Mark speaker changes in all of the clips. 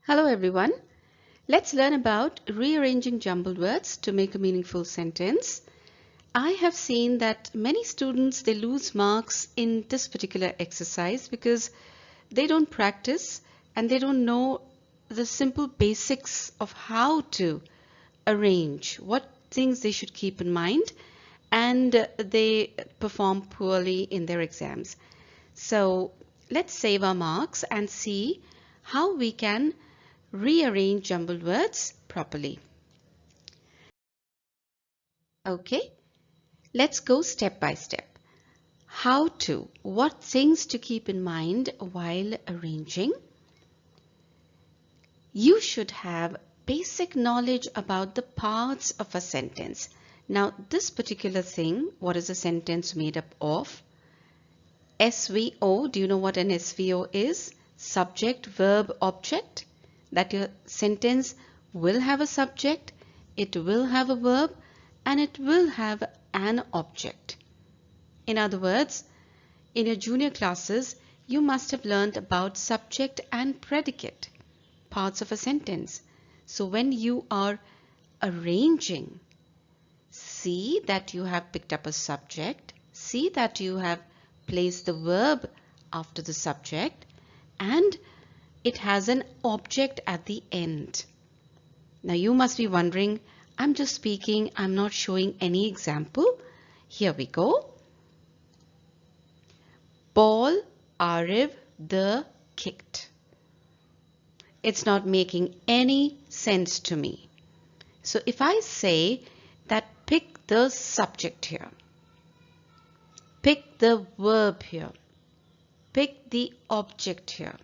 Speaker 1: Hello everyone. Let's learn about rearranging jumbled words to make a meaningful sentence. I have seen that many students they lose marks in this particular exercise because they don't practice and they don't know the simple basics of how to arrange, what things they should keep in mind, and they perform poorly in their exams. So let's save our marks and see how we can rearrange jumbled words properly. Okay, let's go step by step. How to, what things to keep in mind while arranging. You should have basic knowledge about the parts of a sentence. Now, this particular thing, what is a sentence made up of? SVO, do you know what an SVO is? Subject, verb, object. That your sentence will have a subject, it will have a verb, and it will have an object. In other words, in your junior classes, you must have learned about subject and predicate, parts of a sentence. So when you are arranging, see that you have picked up a subject, see that you have placed the verb after the subject, and it has an object at the end. Now you must be wondering, I'm just speaking, I'm not showing any example. Here we go. Ball Ariv the kicked. It's not making any sense to me. So if I say that pick the subject here, pick the verb here, pick the object here,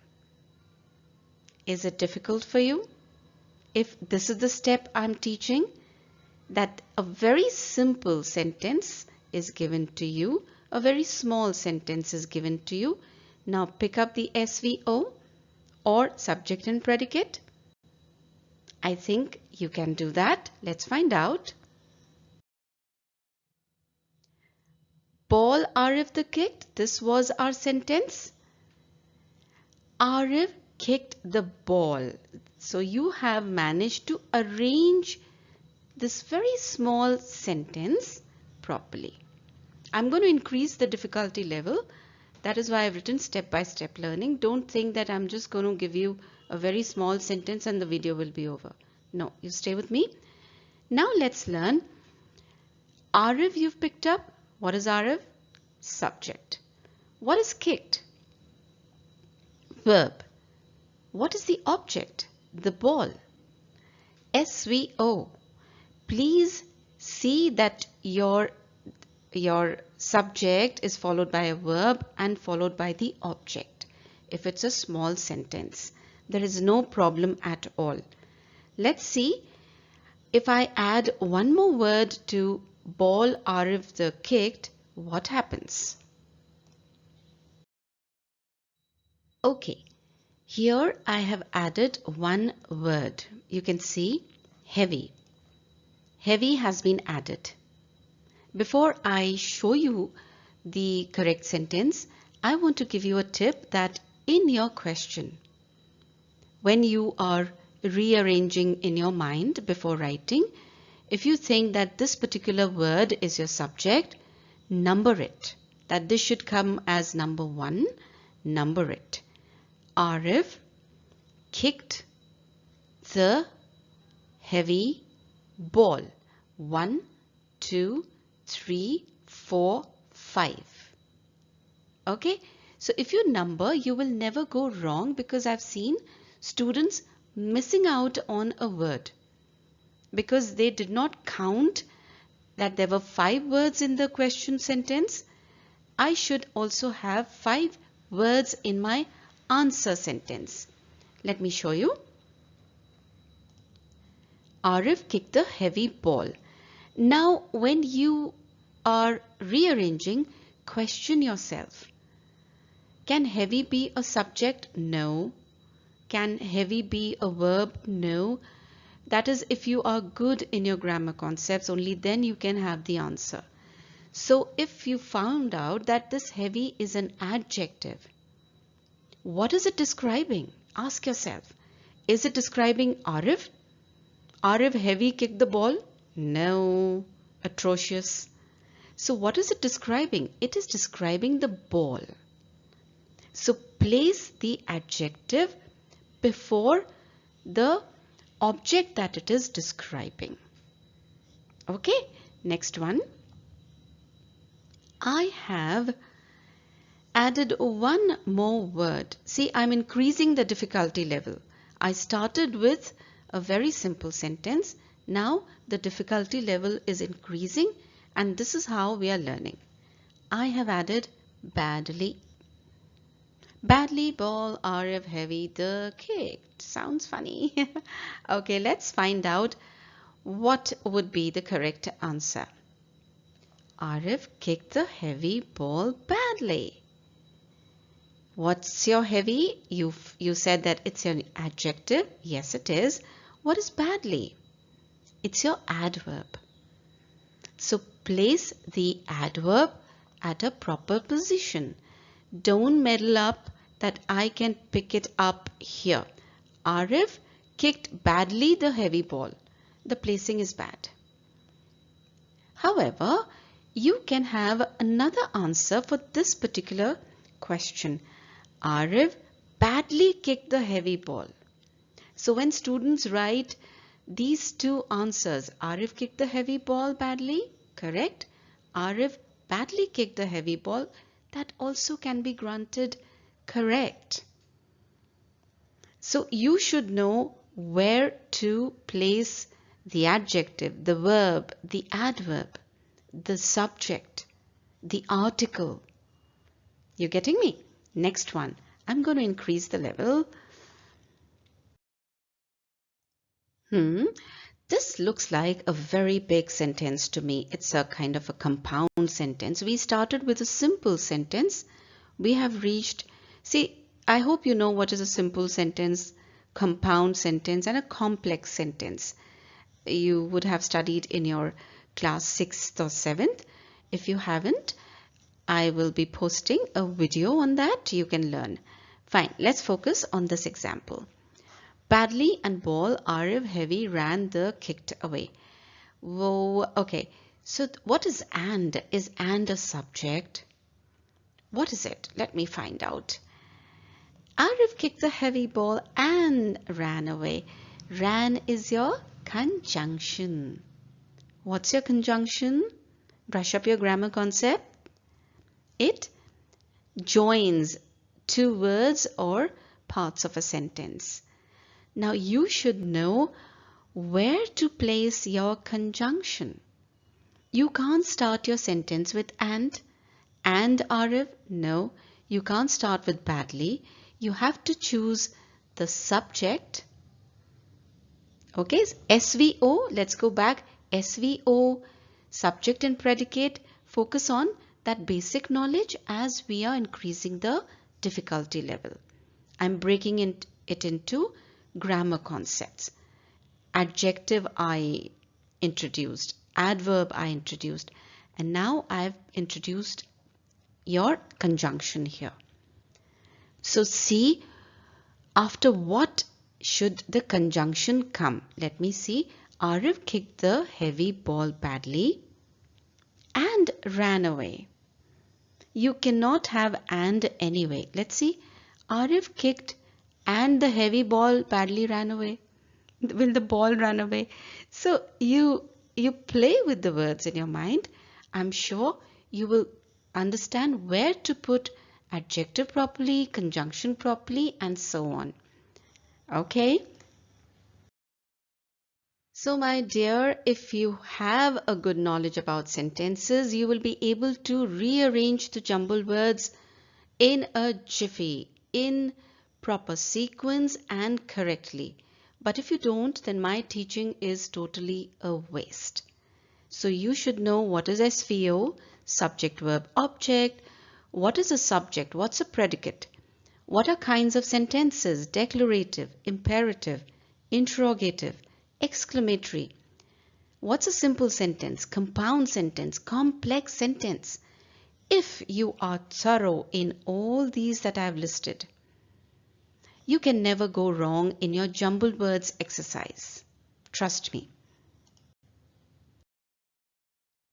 Speaker 1: is it difficult for you? If this is the step I'm teaching, that a very simple sentence is given to you, a very small sentence is given to you. Now pick up the SVO or subject and predicate. I think you can do that. Let's find out. Ball Ariv the kicked. This was our sentence. Ariv kicked the ball. So you have managed to arrange this very small sentence properly. I'm going to increase the difficulty level. That is why I've written step-by-step learning. Don't think that I'm just going to give you a very small sentence and the video will be over. No, you stay with me. Now let's learn. Ariv you've picked up. What is Ariv? Subject. What is kicked? Verb. What is the object? The ball. SVO. Please see that your subject is followed by a verb and followed by the object. If it's a small sentence, there is no problem at all. Let's see if I add one more word to ball Ariv the kicked, what happens? Okay, here I have added one word. You can see heavy. Heavy has been added. Before I show you the correct sentence, I want to give you a tip that in your question, when you are rearranging in your mind before writing, if you think that this particular word is your subject, number it. That this should come as number 1, number it. Ariv kicked the heavy ball. 1, 2, 3, 4, 5. Okay, so if you number, you will never go wrong because I've seen students missing out on a word because they did not count that there were 5 words in the question sentence. I should also have 5 words in my answer sentence. Let me show you. Ariv kicked the heavy ball. Now, when you are rearranging, question yourself. Can heavy be a subject? No. Can heavy be a verb? No. That is if you are good in your grammar concepts, only then you can have the answer. So if you found out that this heavy is an adjective, what is it describing? Ask yourself. Is it describing Ariv? Ariv heavy kicked the ball? No. Atrocious. So what is it describing? It is describing the ball. So place the adjective before the object that it is describing. Okay, next one. I have added one more word. See, I'm increasing the difficulty level. I started with a very simple sentence. Now the difficulty level is increasing, and this is how we are learning. I have added badly. Badly ball Ariv heavy the kicked. Sounds funny. Okay, let's find out what would be the correct answer. Ariv kicked the heavy ball badly. What's your heavy? You said that it's your adjective. Yes, it is. What is badly? It's your adverb. So place the adverb at a proper position. Don't meddle up that I can pick it up here. Ariv kicked badly the heavy ball. The placing is bad. However, you can have another answer for this particular question. Ariv badly kicked the heavy ball. So when students write these two answers, Ariv kicked the heavy ball badly, correct? Ariv badly kicked the heavy ball, that also can be granted correct. So you should know where to place the adjective, the verb, the adverb, the subject, the article. You getting me? Next one. I'm going to increase the level. This looks like a very big sentence to me. It's a kind of a compound sentence. We started with a simple sentence. We have reached, see, I hope you know what is a simple sentence, compound sentence, and a complex sentence. You would have studied in your class 6th or 7th. If you haven't, I will be posting a video on that. You can learn. Fine, let's focus on this example. Badly and ball Ariv heavy ran the kicked away. Whoa, okay. So what is and? Is and a subject? What is it? Let me find out. Ariv kicked the heavy ball and ran away. Ran is your conjunction. What's your conjunction? Brush up your grammar concept. It joins two words or parts of a sentence. Now you should know where to place your conjunction. You can't start your sentence with and Ariv. No, you can't start with badly. You have to choose the subject. Okay, SVO, let's go back. SVO, subject and predicate. Focus on that basic knowledge as we are increasing the difficulty level. I'm breaking it into grammar concepts. Adjective I introduced, adverb I introduced, and now I've introduced your conjunction here. So see, after what should the conjunction come? Let me see. Ariv kicked the heavy ball badly and ran away. You cannot have and anyway. Let's see. Ariv kicked and the heavy ball badly ran away. Will the ball run away? So you play with the words in your mind. I'm sure you will understand where to put adjective properly, conjunction properly, and so on. Okay? So my dear, if you have a good knowledge about sentences, you will be able to rearrange the jumbled words in a jiffy, in proper sequence and correctly. But if you don't, then my teaching is totally a waste. So you should know what is SVO, subject, verb, object. What is a subject? What's a predicate? What are kinds of sentences? Declarative, imperative, interrogative, exclamatory. What's a simple sentence? Compound sentence, complex sentence. If you are thorough in all these that I have listed, You can never go wrong in your jumbled words exercise. Trust me.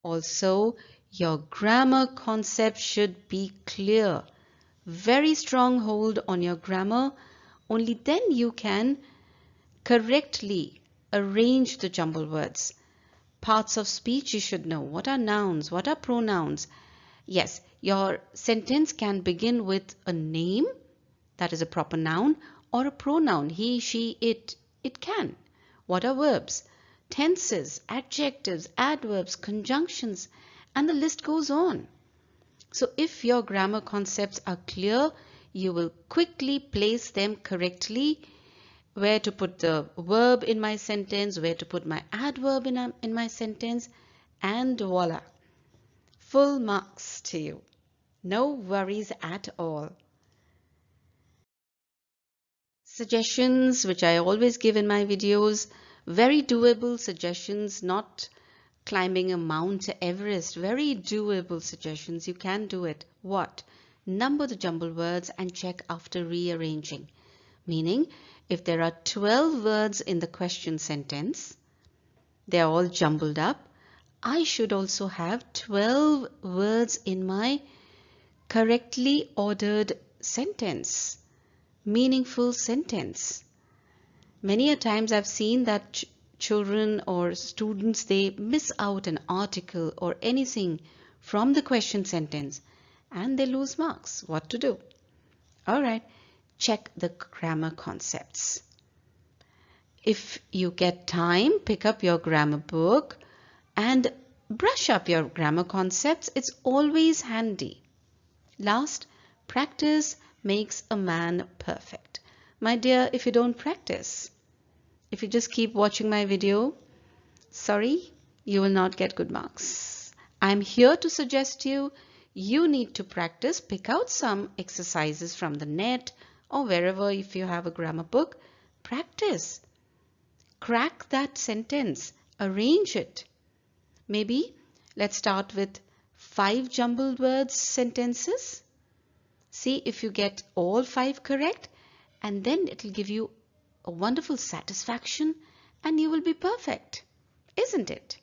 Speaker 1: Also, your grammar concept should be clear. Very strong hold on your grammar. Only then you can correctly arrange the jumbled words. Parts of speech you should know. What are nouns? What are pronouns? Yes, your sentence can begin with a name, that is a proper noun, or a pronoun, he, she, it. It can. What are verbs? Tenses, adjectives, adverbs, conjunctions, and the list goes on. So if your grammar concepts are clear, you will quickly place them correctly, where to put the verb in my sentence, where to put my adverb in my sentence, and voila, full marks to you. No worries at all. Suggestions which I always give in my videos, very doable suggestions, not climbing a Mount Everest, very doable suggestions. You can do it. What? Number the jumbled words and check after rearranging. Meaning, if there are 12 words in the question sentence, they are all jumbled up, I should also have 12 words in my correctly ordered sentence, meaningful sentence. Many a times I've seen that children or students, they miss out an article or anything from the question sentence and they lose marks. What to do? All right, check the grammar concepts. If you get time, pick up your grammar book and brush up your grammar concepts. It's always handy. Last, practice makes a man perfect. My dear, if you don't practice, if you just keep watching my video, sorry, you will not get good marks. I'm here to suggest you need to practice. Pick out some exercises from the net or wherever. If you have a grammar book, practice. Crack that sentence. Arrange it. Maybe let's start with 5 jumbled words sentences. See if you get all 5 correct, and then it will give you a wonderful satisfaction and you will be perfect, isn't it?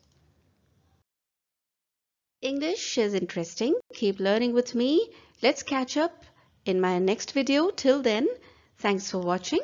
Speaker 1: English is interesting. Keep learning with me. Let's catch up in my next video. Till then, thanks for watching.